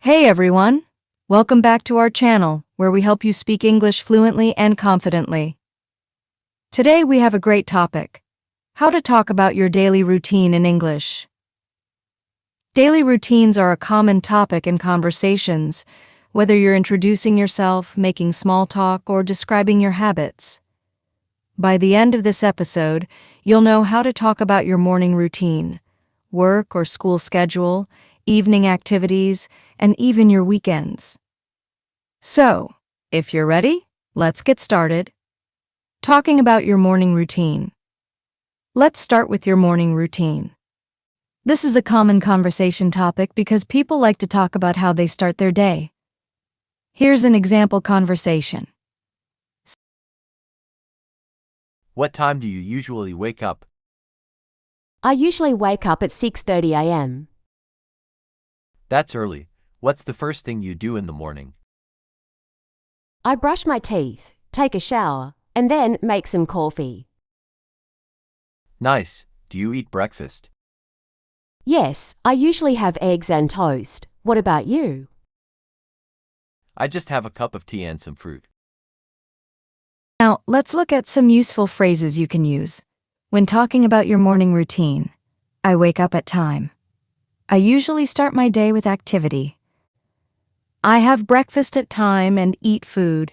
Hey everyone! Welcome back to our channel, where we help you speak English fluently and confidently. Today we have a great topic: how to talk about your daily routine in English. Daily routines are a common topic in conversations, whether you're introducing yourself, making small talk, or describing your habits. By the end of this episode, you'll know how to talk about your morning routine, work or school schedule, evening activities, and even your weekends. So, if you're ready, let's get started. Talking about your morning routine. Let's start with your morning routine. This is a common conversation topic because people like to talk about how they start their day. Here's an example conversation. What time do you usually wake up? I usually wake up at 6:30 a.m. That's early. What's the first thing you do in the morning? I brush my teeth, take a shower, and then make some coffee. Nice. Do you eat breakfast? Yes, I usually have eggs and toast. What about you? I just have a cup of tea and some fruit. Now, let's look at some useful phrases you can use. When talking about your morning routine, I wake up at time. I usually start my day with activity. I have breakfast at time and eat food.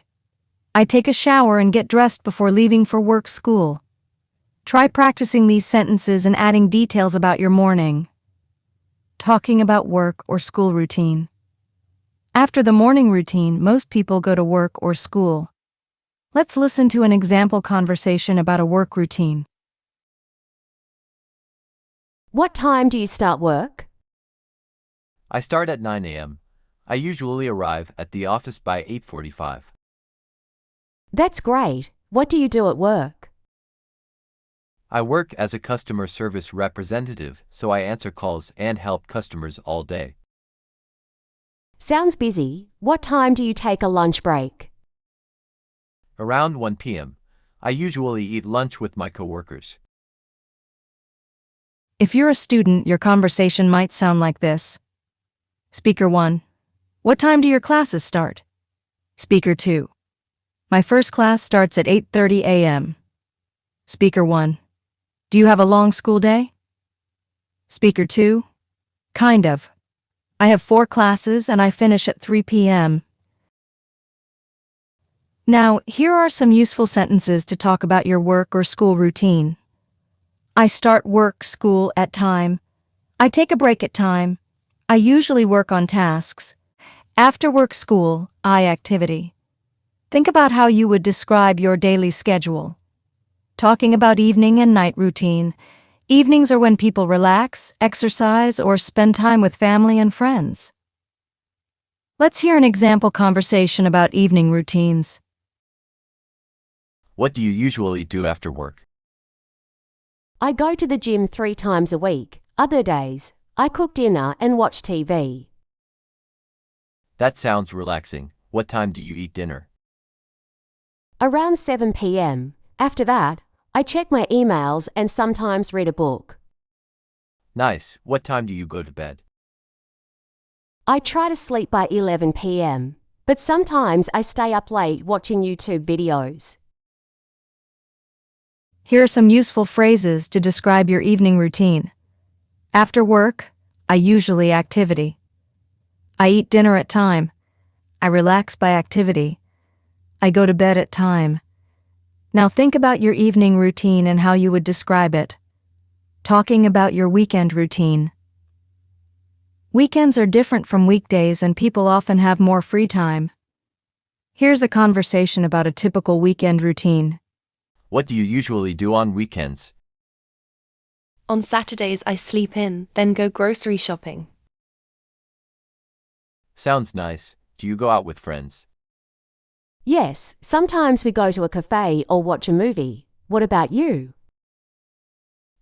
I take a shower and get dressed before leaving for work school. Try practicing these sentences and adding details about your morning. Talking about work or school routine. After the morning routine, most people go to work or school. Let's listen to an example conversation about a work routine. What time do you start work? I start at 9 a.m. I usually arrive at the office by 8:45. That's great. What do you do at work? I work as a customer service representative, so I answer calls and help customers all day. Sounds busy. What time do you take a lunch break? Around 1 p.m., I usually eat lunch with my coworkers. If you're a student, your conversation might sound like this. Speaker 1. What time do your classes start? Speaker 2. My first class starts at 8:30 a.m. Speaker 1. Do you have a long school day? Speaker 2. Kind of. I have 4 classes and I finish at 3 p.m. Now, here are some useful sentences to talk about your work or school routine. I start work, school at time. I take a break at time. I usually work on tasks. After work, school, I activity. Think about how you would describe your daily schedule. Talking about evening and night routine. Evenings are when people relax, exercise, or spend time with family and friends. Let's hear an example conversation about evening routines. What do you usually do after work? I go to the gym 3 times a week. Other days, I cook dinner and watch TV. That sounds relaxing. What time do you eat dinner? Around 7 p.m. After that, I check my emails and sometimes read a book. Nice. What time do you go to bed? I try to sleep by 11 p.m., but sometimes I stay up late watching YouTube videos. Here are some useful phrases to describe your evening routine. After work, I usually activity. I eat dinner at time. I relax by activity. I go to bed at time. Now think about your evening routine and how you would describe it. Talking about your weekend routine. Weekends are different from weekdays and people often have more free time. Here's a conversation about a typical weekend routine. What do you usually do on weekends? On Saturdays, I sleep in, then go grocery shopping. Sounds nice. Do you go out with friends? Yes, sometimes we go to a cafe or watch a movie. What about you?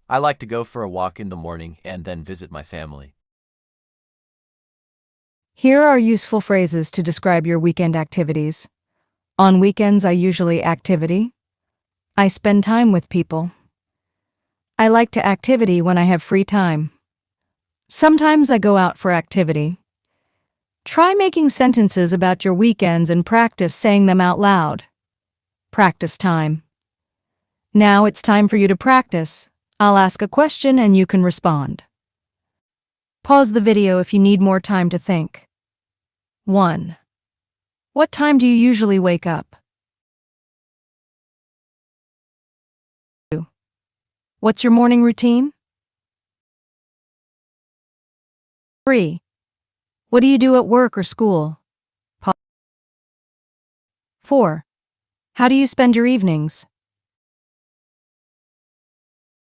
I like to go for a walk in the morning and then visit my family. Here are useful phrases to describe your weekend activities. On weekends, I usually activity. I spend time with people. I like to activity when I have free time. Sometimes I go out for activity. Try making sentences about your weekends and practice saying them out loud. Practice time. Now it's time for you to practice. I'll ask a question and you can respond. Pause the video if you need more time to think. 1. What time do you usually wake up? 2. What's your morning routine? 3. What do you do at work or school? 4. How do you spend your evenings?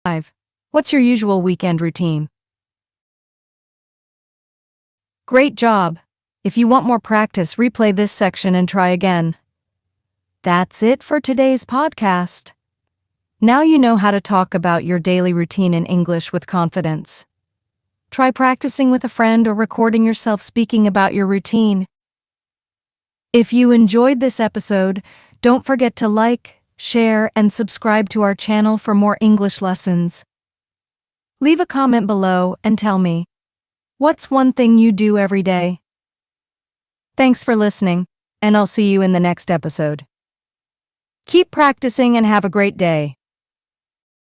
5. What's your usual weekend routine? Great job! If you want more practice, replay this section and try again. That's it for today's podcast. Now you know how to talk about your daily routine in English with confidence. Try practicing with a friend or recording yourself speaking about your routine. If you enjoyed this episode, don't forget to like, share, and subscribe to our channel for more English lessons. Leave a comment below and tell me, what's one thing you do every day? Thanks for listening, and I'll see you in the next episode. Keep practicing and have a great day.